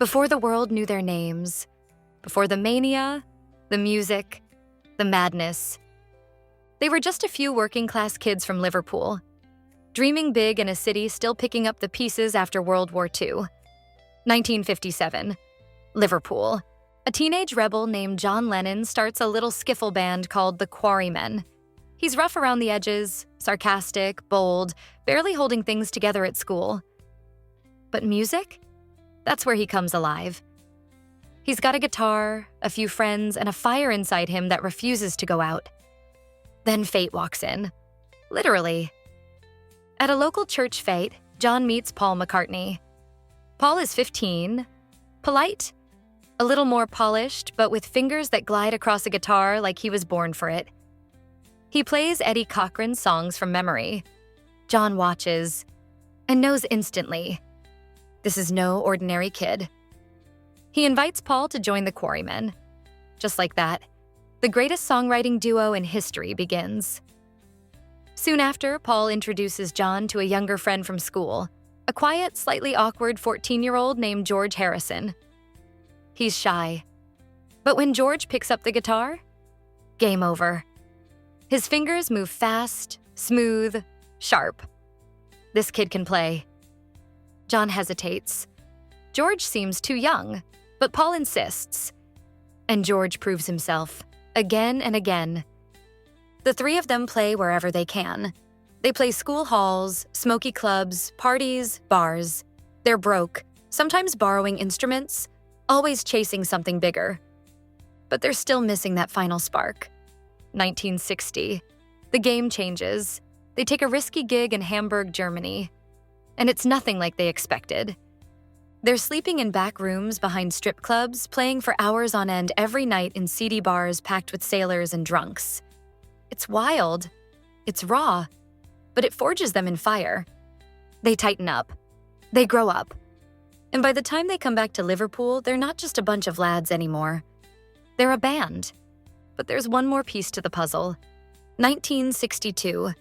Before the world knew their names, before the mania, the music, the madness. They were just a few working-class kids from Liverpool, dreaming big in a city still picking up the pieces after World War II. 1957. Liverpool. A teenage rebel named John Lennon starts a little skiffle band called the Quarrymen. He's rough around the edges, sarcastic, bold, barely holding things together at school. But music? That's where he comes alive. He's got a guitar, a few friends, and a fire inside him that refuses to go out. Then fate walks in. Literally. At a local church fete, John meets Paul McCartney. Paul is 15, polite, a little more polished, but with fingers that glide across a guitar like he was born for it. He plays Eddie Cochran's songs from memory. John watches and knows instantly, this is no ordinary kid. He invites Paul to join the Quarrymen. Just like that, the greatest songwriting duo in history begins. Soon after, Paul introduces John to a younger friend from school, a quiet, slightly awkward 14-year-old named George Harrison. He's shy. But when George picks up the guitar, game over. His fingers move fast, smooth, sharp. This kid can play. John hesitates. George seems too young, but Paul insists. And George proves himself, again and again. The three of them play wherever they can. They play school halls, smoky clubs, parties, bars. They're broke, sometimes borrowing instruments, always chasing something bigger. But they're still missing that final spark. 1960. The game changes. They take a risky gig in Hamburg, Germany. And it's nothing like they expected. They're sleeping in back rooms behind strip clubs, playing for hours on end every night in seedy bars packed with sailors and drunks. It's wild. It's raw. But it forges them in fire. They tighten up. They grow up. And by the time they come back to Liverpool, they're not just a bunch of lads anymore. They're a band. But there's one more piece to the puzzle. 1962.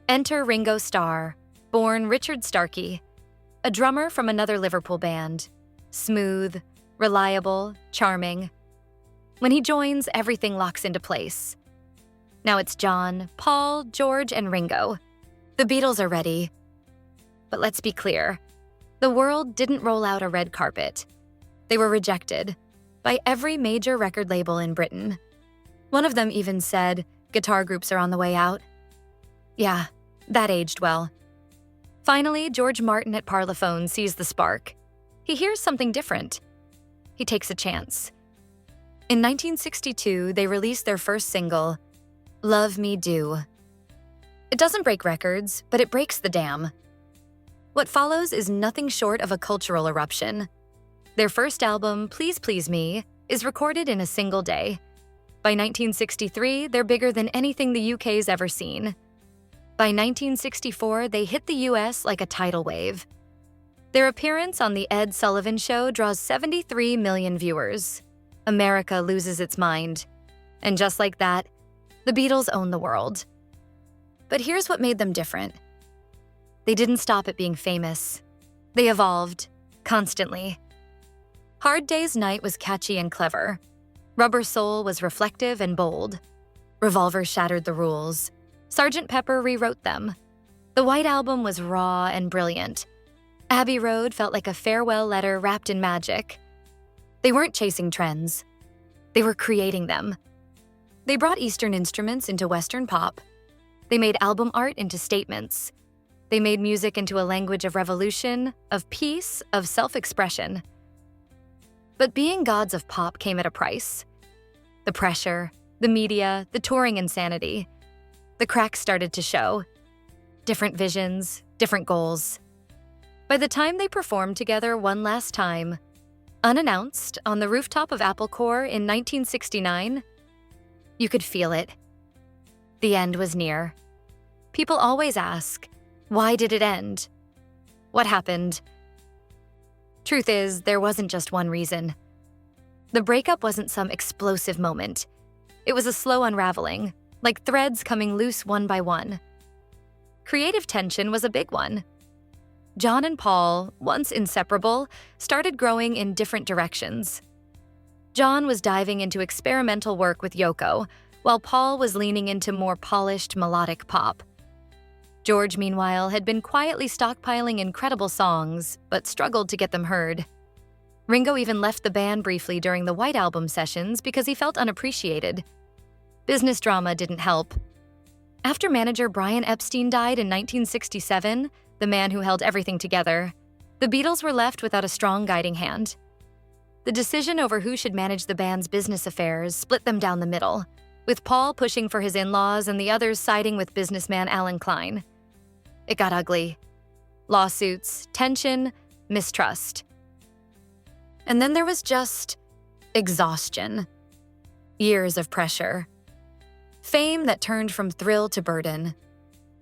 Enter Ringo Starr, born Richard Starkey, a drummer from another Liverpool band. Smooth, reliable, charming. When he joins, everything locks into place. Now it's John, Paul, George, and Ringo. The Beatles are ready. But let's be clear. The world didn't roll out a red carpet. They were rejected by every major record label in Britain. One of them even said, guitar groups are on the way out. Yeah, that aged well. Finally, George Martin at Parlophone sees the spark. He hears something different. He takes a chance. In 1962, they released their first single, Love Me Do. It doesn't break records, but it breaks the dam. What follows is nothing short of a cultural eruption. Their first album, Please Please Me, is recorded in a single day. By 1963, they're bigger than anything the UK's ever seen. By 1964, they hit the US like a tidal wave. Their appearance on The Ed Sullivan Show draws 73 million viewers. America loses its mind. And just like that, the Beatles own the world. But here's what made them different. They didn't stop at being famous. They evolved, constantly. Hard Day's Night was catchy and clever. Rubber Soul was reflective and bold. Revolver shattered the rules. Sgt. Pepper rewrote them. The White Album was raw and brilliant. Abbey Road felt like a farewell letter wrapped in magic. They weren't chasing trends. They were creating them. They brought Eastern instruments into Western pop. They made album art into statements. They made music into a language of revolution, of peace, of self-expression. But being gods of pop came at a price. The pressure, the media, the touring insanity. The cracks started to show. Different visions, different goals. By the time they performed together one last time, unannounced on the rooftop of Apple Corps in 1969, you could feel it. The end was near. People always ask, why did it end? What happened? Truth is, there wasn't just one reason. The breakup wasn't some explosive moment. It was a slow unraveling, like threads coming loose one by one. Creative tension was a big one. John and Paul, once inseparable, started growing in different directions. John was diving into experimental work with Yoko, while Paul was leaning into more polished, melodic pop. George, meanwhile, had been quietly stockpiling incredible songs, but struggled to get them heard. Ringo even left the band briefly during the White Album sessions because he felt unappreciated. Business drama didn't help. After manager Brian Epstein died in 1967, the man who held everything together, the Beatles were left without a strong guiding hand. The decision over who should manage the band's business affairs split them down the middle, with Paul pushing for his in-laws and the others siding with businessman Alan Klein. It got ugly. Lawsuits, tension, mistrust. And then there was just exhaustion. Years of pressure. Fame that turned from thrill to burden.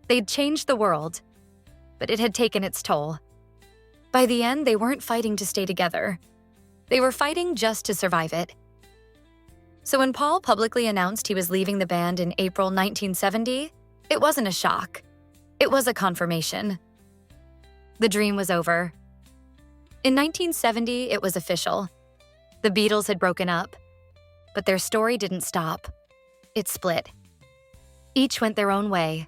They'd changed the world, but it had taken its toll. By the end, they weren't fighting to stay together. They were fighting just to survive it. So when Paul publicly announced he was leaving the band in April 1970, it wasn't a shock. It was a confirmation. The dream was over. In 1970, it was official. The Beatles had broken up, but their story didn't stop. It split. Each went their own way.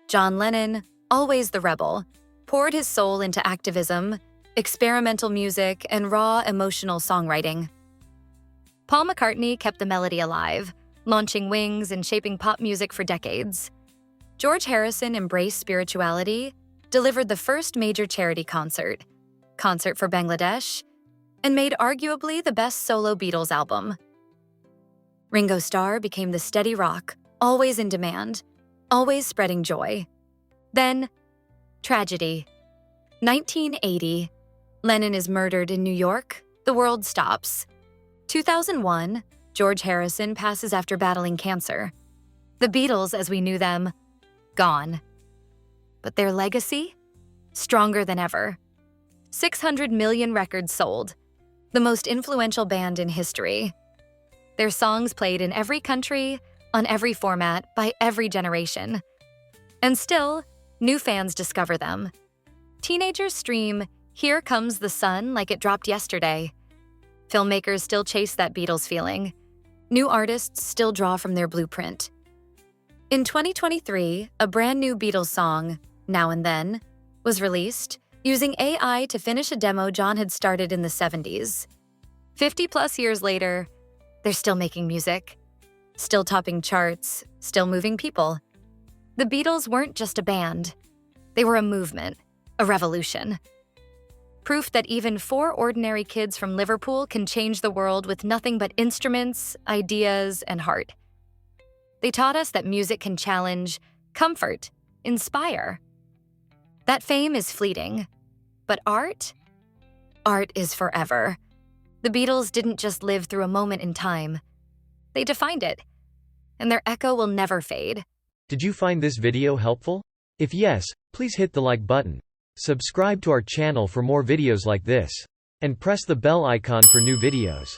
John Lennon, always the rebel, poured his soul into activism, experimental music, and raw, emotional songwriting. Paul McCartney kept the melody alive, launching Wings and shaping pop music for decades. George Harrison embraced spirituality, delivered the first major charity concert for Bangladesh, and made arguably the best solo Beatles album. Ringo Starr became the steady rock, always in demand, always spreading joy. Then, tragedy. 1980. Lennon is murdered in New York. The world stops. 2001. George Harrison passes after battling cancer. The Beatles, as we knew them, gone. But their legacy? Stronger than ever. 600 million records sold. The most influential band in history. Their songs played in every country, on every format, by every generation. And still, new fans discover them. Teenagers stream Here Comes the Sun like it dropped yesterday. Filmmakers still chase that Beatles feeling. New artists still draw from their blueprint. In 2023, a brand new Beatles song, Now and Then, was released using AI to finish a demo John had started in the 70s. 50-plus years later, they're still making music, still topping charts, still moving people. The Beatles weren't just a band. They were a movement, a revolution. Proof that even four ordinary kids from Liverpool can change the world with nothing but instruments, ideas, and heart. They taught us that music can challenge, comfort, inspire. That fame is fleeting, but art? Art is forever. The Beatles didn't just live through a moment in time. They defined it, and their echo will never fade. Did you find this video helpful? If yes, please hit the like button. Subscribe to our channel for more videos like this. And press the bell icon for new videos.